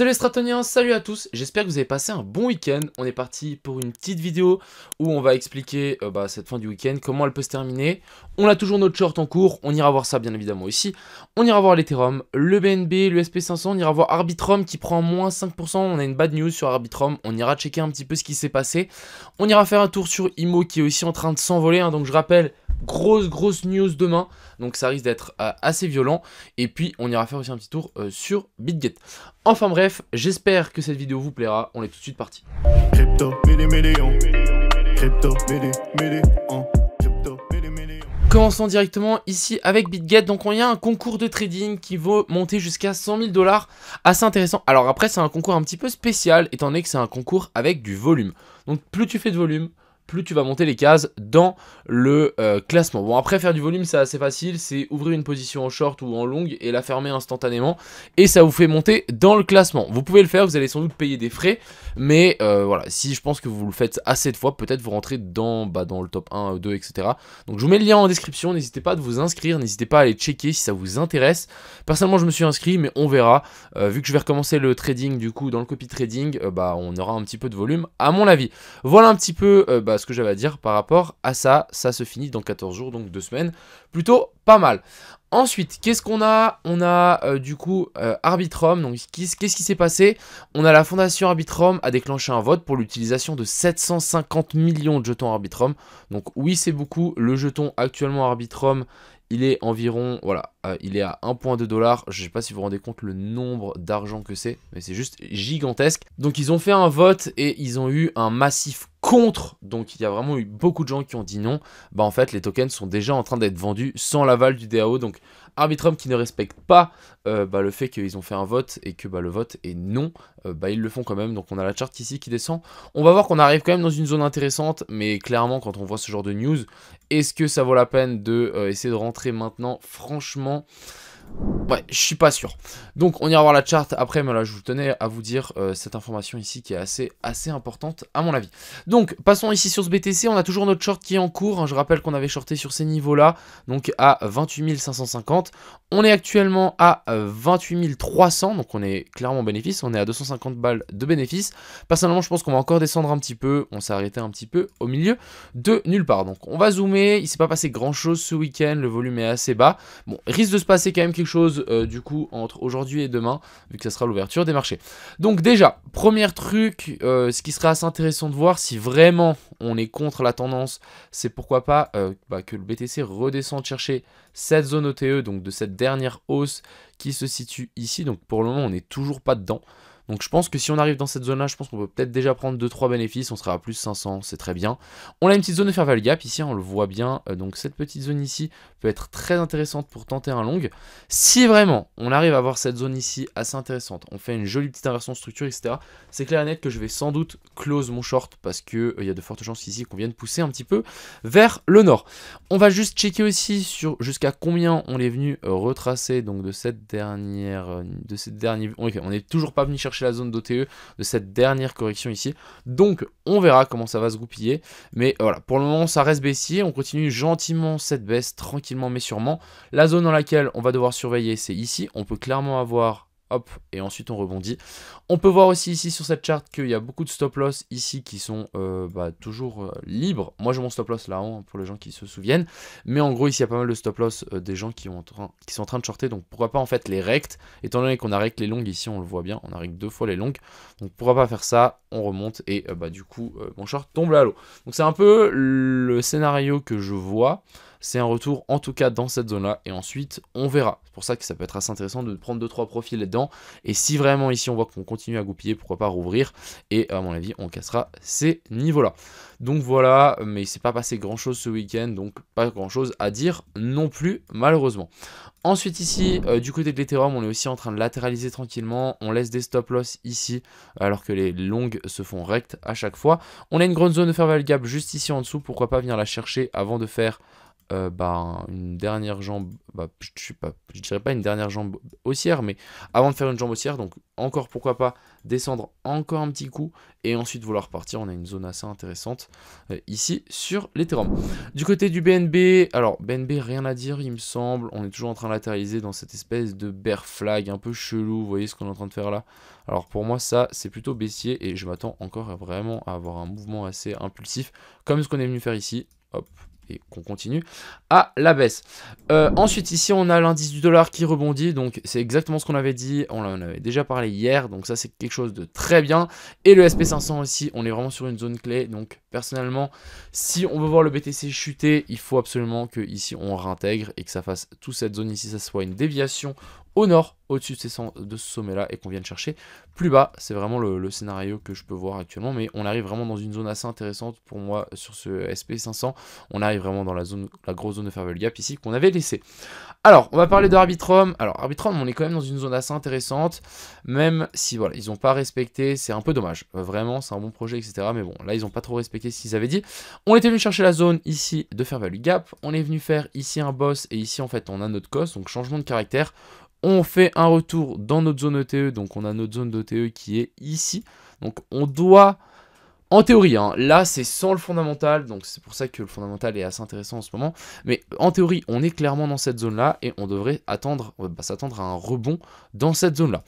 Salut les Stratoniens, salut à tous, j'espère que vous avez passé un bon week-end. On est parti pour une petite vidéo où on va expliquer cette fin du week-end, comment elle peut se terminer. On a toujours notre short en cours, on ira voir ça bien évidemment ici. On ira voir l'Ethereum, le BNB, le SP500, on ira voir Arbitrum qui prend moins 5%. On a une bad news sur Arbitrum, on ira checker un petit peu ce qui s'est passé. On ira faire un tour sur IMO qui est aussi en train de s'envoler, donc je rappelle, grosse news demain, donc ça risque d'être assez violent. Et puis on ira faire aussi un petit tour sur BitGet. Enfin bref, j'espère que cette vidéo vous plaira, on est tout de suite parti. Commençons directement ici avec BitGet. Donc il y a un concours de trading qui vaut monter jusqu'à 100 000 $, assez intéressant. Alors après c'est un concours un petit peu spécial étant donné que c'est un concours avec du volume. Donc plus tu fais de volume, plus tu vas monter les cases dans le classement. Bon, après faire du volume c'est assez facile, c'est ouvrir une position en short ou en long et la fermer instantanément et ça vous fait monter dans le classement. Vous pouvez le faire, vous allez sans doute payer des frais, mais voilà, si je pense que vous le faites assez de fois, peut-être vous rentrez dans le top 1, 2, etc. Donc je vous mets le lien en description, n'hésitez pas à vous inscrire, n'hésitez pas à aller checker si ça vous intéresse. Personnellement je me suis inscrit, mais on verra, vu que je vais recommencer le trading du coup dans le copy trading, on aura un petit peu de volume à mon avis. Voilà un petit peu ce que j'avais à dire par rapport à ça. Ça se finit dans 14 jours, donc 2 semaines, plutôt pas mal. Ensuite, qu'est-ce qu'on a? On a du coup Arbitrum. Donc qu'est-ce qui s'est passé? On a la fondation Arbitrum a déclenché un vote pour l'utilisation de 750 millions de jetons Arbitrum. Donc oui, c'est beaucoup. Le jeton actuellement Arbitrum, il est environ, voilà, il est à 1,2 $. Je ne sais pas si vous vous rendez compte le nombre d'argent que c'est, mais c'est juste gigantesque. Donc ils ont fait un vote et ils ont eu un massif contre. Donc il y a vraiment eu beaucoup de gens qui ont dit non. En fait les tokens sont déjà en train d'être vendus sans l'aval du DAO. Donc Arbitrum qui ne respecte pas le fait qu'ils ont fait un vote et que le vote est non, ils le font quand même. Donc on a la charte ici qui descend. On va voir qu'on arrive quand même dans une zone intéressante, mais clairement quand on voit ce genre de news, est-ce que ça vaut la peine de essayer de rentrer maintenant? Franchement, ouais, je suis pas sûr. Donc on ira voir la charte après, mais là je vous tenais à vous dire cette information ici qui est assez importante à mon avis. Donc passons ici sur ce BTC, on a toujours notre short qui est en cours, hein. Je rappelle qu'on avait shorté sur ces niveaux là, donc à 28 550. On est actuellement à 28 300, donc on est clairement en bénéfice, on est à 250 balles de bénéfice. Personnellement je pense qu'on va encore descendre un petit peu, on s'est arrêté un petit peu au milieu de nulle part. Donc on va zoomer, il s'est pas passé grand chose ce week-end, le volume est assez bas. Bon, il risque de se passer quand même quelque chose du coup entre aujourd'hui et demain, vu que ça sera l'ouverture des marchés. Donc déjà, premier truc, ce qui serait assez intéressant de voir si vraiment on est contre la tendance, c'est pourquoi pas que le BTC redescende chercher cette zone OTE, donc de cette dernière hausse qui se situe ici. Donc pour le moment on n'est toujours pas dedans. Donc je pense que si on arrive dans cette zone là, je pense qu'on peut peut-être déjà prendre 2-3 bénéfices, on sera à plus 500, c'est très bien. On a une petite zone de fair value gap ici, on le voit bien, donc cette petite zone ici peut être très intéressante pour tenter un long. Si vraiment on arrive à avoir cette zone ici assez intéressante, on fait une jolie petite inversion de structure, etc. C'est clair et net que je vais sans doute close mon short parce qu'il y a de fortes chances ici qu'on vienne pousser un petit peu vers le nord. On va juste checker aussi sur jusqu'à combien on est venu retracer donc de cette dernière, ok, on n'est toujours pas venu chercher la zone d'OTE de cette dernière correction ici, donc on verra comment ça va se goupiller, mais voilà, pour le moment ça reste baissier, on continue gentiment cette baisse, tranquillement mais sûrement. La zone dans laquelle on va devoir surveiller c'est ici, on peut clairement avoir, hop, et ensuite on rebondit. On peut voir aussi ici sur cette charte qu'il y a beaucoup de stop loss ici qui sont toujours libres. Moi j'ai mon stop loss là pour les gens qui se souviennent, mais en gros ici il y a pas mal de stop loss des gens qui sont en train de shorter, donc pourquoi pas en fait les rect, étant donné qu'on a rect les longues ici, on le voit bien, on a rect 2 fois les longues, donc pourquoi pas faire ça, on remonte et du coup mon short tombe à l'eau. Donc c'est un peu le scénario que je vois. C'est un retour en tout cas dans cette zone là et ensuite on verra. C'est pour ça que ça peut être assez intéressant de prendre 2-3 profils là-dedans, et si vraiment ici on voit qu'on continue à goupiller, pourquoi pas rouvrir, et à mon avis on cassera ces niveaux là. Donc voilà, mais il s'est pas passé grand chose ce week-end, donc pas grand chose à dire non plus malheureusement. Ensuite ici, du côté de l'Ethereum, on est aussi en train de latéraliser tranquillement, on laisse des stop loss ici, alors que les longues se font rect à chaque fois. On a une grande zone de fair value gap juste ici en dessous, pourquoi pas venir la chercher avant de faire une dernière jambe, je dirais pas une dernière jambe haussière, mais avant de faire une jambe haussière, donc encore pourquoi pas descendre encore un petit coup et ensuite vouloir partir. On a une zone assez intéressante ici sur l'Ethereum. Du côté du BNB, alors BNB rien à dire il me semble, on est toujours en train de latéraliser dans cette espèce de bear flag un peu chelou, vous voyez ce qu'on est en train de faire là. Alors pour moi ça c'est plutôt baissier et je m'attends encore vraiment à avoir un mouvement assez impulsif comme ce qu'on est venu faire ici, hop, et qu'on continue à la baisse. Ensuite ici on a l'indice du dollar qui rebondit, donc c'est exactement ce qu'on avait dit, on en avait déjà parlé hier, donc ça c'est quelque chose de très bien. Et le SP500 aussi, on est vraiment sur une zone clé, donc personnellement si on veut voir le BTC chuter, il faut absolument que ici on réintègre et que ça fasse toute cette zone ici, ça soit une déviation au nord, au-dessus de ce sommet-là, et qu'on vienne chercher plus bas. C'est vraiment le scénario que je peux voir actuellement, mais on arrive vraiment dans une zone assez intéressante pour moi sur ce SP500. On arrive vraiment dans la grosse zone de fair value gap ici qu'on avait laissé. Alors, on va parler de Arbitrum. Alors, Arbitrum, on est quand même dans une zone assez intéressante, même si, voilà, ils n'ont pas respecté, c'est un peu dommage. Vraiment, c'est un bon projet, etc. Mais bon, là, ils n'ont pas trop respecté ce qu'ils avaient dit. On était venu chercher la zone ici de fair value gap. On est venu faire ici un boss, et ici, en fait, on a notre cost, donc changement de caractère. On fait un retour dans notre zone ETE, donc on a notre zone d'ETE qui est ici. Donc on doit, en théorie, hein, là c'est sans le fondamental, donc c'est pour ça que le fondamental est assez intéressant en ce moment. Mais en théorie, on est clairement dans cette zone-là et on devrait s'attendre à un rebond dans cette zone-là.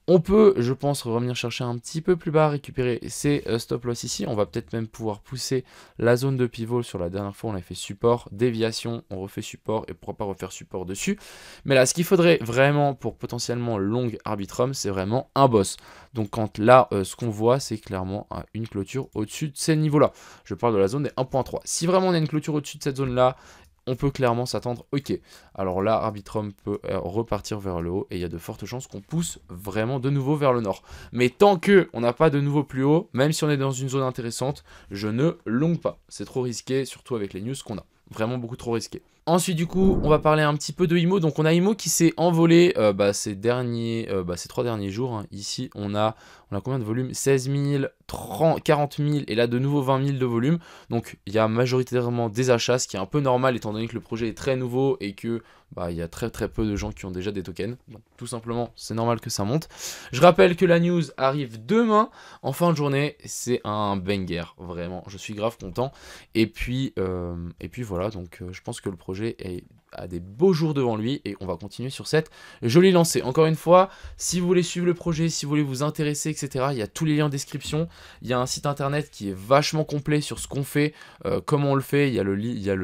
On peut, je pense, revenir chercher un petit peu plus bas, récupérer ces stop loss ici. On va peut-être même pouvoir pousser la zone de pivot. Sur la dernière fois, on a fait support, déviation, on refait support et pourquoi pas refaire support dessus. Mais là, ce qu'il faudrait vraiment pour potentiellement long Arbitrum, c'est vraiment un boss. Donc quand là, ce qu'on voit, c'est clairement une clôture au-dessus de ces niveaux-là. Je parle de la zone des 1.3. Si vraiment on a une clôture au-dessus de cette zone-là, on peut clairement s'attendre, ok, alors là, Arbitrum peut repartir vers le haut et il y a de fortes chances qu'on pousse vraiment de nouveau vers le nord. Mais tant qu'on n'a pas de nouveau plus haut, même si on est dans une zone intéressante, je ne longue pas. C'est trop risqué, surtout avec les news qu'on a. Vraiment beaucoup trop risqué. Ensuite du coup on va parler un petit peu de IMO. Donc on a IMO qui s'est envolé ces 3 derniers jours, hein. Ici on a combien de volume? 16 000, 40 000 et là de nouveau 20 000 de volume. Donc il y a majoritairement des achats, ce qui est un peu normal étant donné que le projet est très nouveau et que il y a très peu de gens qui ont déjà des tokens. Donc tout simplement c'est normal que ça monte. Je rappelle que la news arrive demain en fin de journée. C'est un banger, vraiment, je suis grave content. Et puis voilà, donc je pense que le projet a des beaux jours devant lui et on va continuer sur cette jolie lancée. Encore une fois, si vous voulez suivre le projet, si vous voulez vous intéresser, etc., il y a tous les liens en description. Il y a un site internet qui est vachement complet sur ce qu'on fait, comment on le fait. Il y a le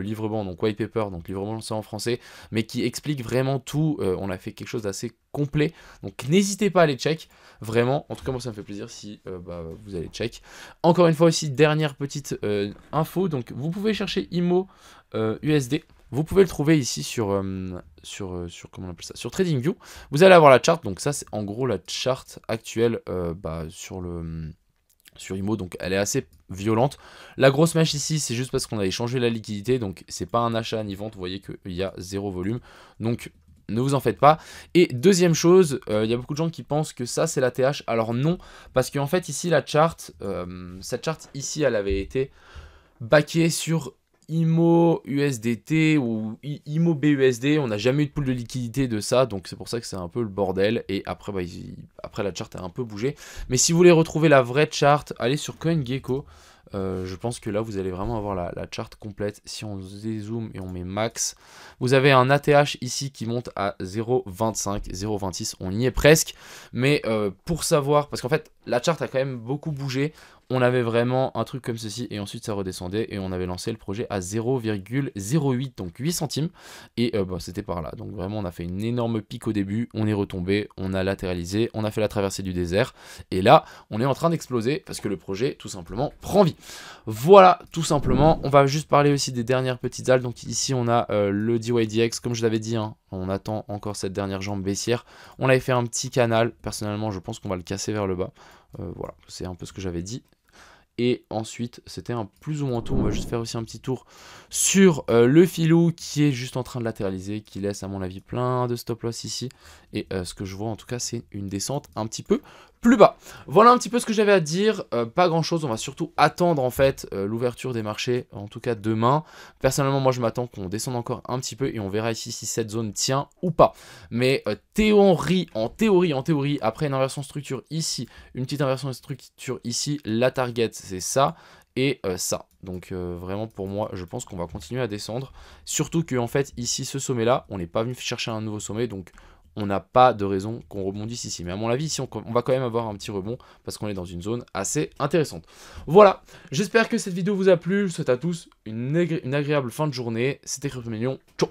livre-blanc, donc white paper, donc livre-blanc c'est en français, mais qui explique vraiment tout. On a fait quelque chose d'assez complet, donc n'hésitez pas à aller check, vraiment, en tout cas moi ça me fait plaisir si vous allez check. Encore une fois aussi, dernière petite info, donc vous pouvez chercher IMO USD. Vous pouvez le trouver ici sur comment on appelle ça, sur TradingView. Vous allez avoir la charte, donc ça c'est en gros la charte actuelle sur IMO, donc elle est assez violente. La grosse mèche ici, c'est juste parce qu'on a échangé la liquidité, donc c'est pas un achat ni vente, vous voyez qu'il y a zéro volume, donc ne vous en faites pas. Et deuxième chose, il y a beaucoup de gens qui pensent que ça c'est la TH, alors non, parce qu'en fait ici la charte, cette charte ici elle avait été backée sur IMO USDT ou IMO BUSD, on n'a jamais eu de pool de liquidité de ça, donc c'est pour ça que c'est un peu le bordel. Et après, après la charte a un peu bougé. Mais si vous voulez retrouver la vraie charte, allez sur CoinGecko. Je pense que là vous allez vraiment avoir la charte complète. Si on dézoome et on met max, vous avez un ATH ici qui monte à 0,25, 0,26, on y est presque. Mais pour savoir, parce qu'en fait la charte a quand même beaucoup bougé, on avait vraiment un truc comme ceci et ensuite ça redescendait et on avait lancé le projet à 0,08, donc 8 centimes, et c'était par là. Donc vraiment on a fait une énorme pique au début, on est retombé, on a latéralisé, on a fait la traversée du désert et là on est en train d'exploser parce que le projet tout simplement prend vie. Voilà, tout simplement. On va juste parler aussi des dernières petites dalles. Donc ici on a le DYDX, comme je l'avais dit, hein, on attend encore cette dernière jambe baissière. On avait fait un petit canal, personnellement je pense qu'on va le casser vers le bas. Voilà, c'est un peu ce que j'avais dit. Et ensuite, c'était un plus ou moins tout. On va juste faire aussi un petit tour sur le filou qui est juste en train de latéraliser, qui laisse à mon avis plein de stop loss ici. Et ce que je vois en tout cas, c'est une descente un petit peu plus bas. Voilà un petit peu ce que j'avais à dire, pas grand chose, on va surtout attendre en fait l'ouverture des marchés, en tout cas demain. Personnellement moi je m'attends qu'on descende encore un petit peu et on verra ici si cette zone tient ou pas. Mais en théorie, après une inversion de structure ici, une petite inversion de structure ici, la target c'est ça et ça. Donc vraiment pour moi je pense qu'on va continuer à descendre. Surtout que en fait ici ce sommet là, on n'est pas venu chercher un nouveau sommet donc on n'a pas de raison qu'on rebondisse ici. Mais à mon avis, ici, on va quand même avoir un petit rebond parce qu'on est dans une zone assez intéressante. Voilà, j'espère que cette vidéo vous a plu. Je vous souhaite à tous une agréable fin de journée. C'était Crypto Million. Ciao.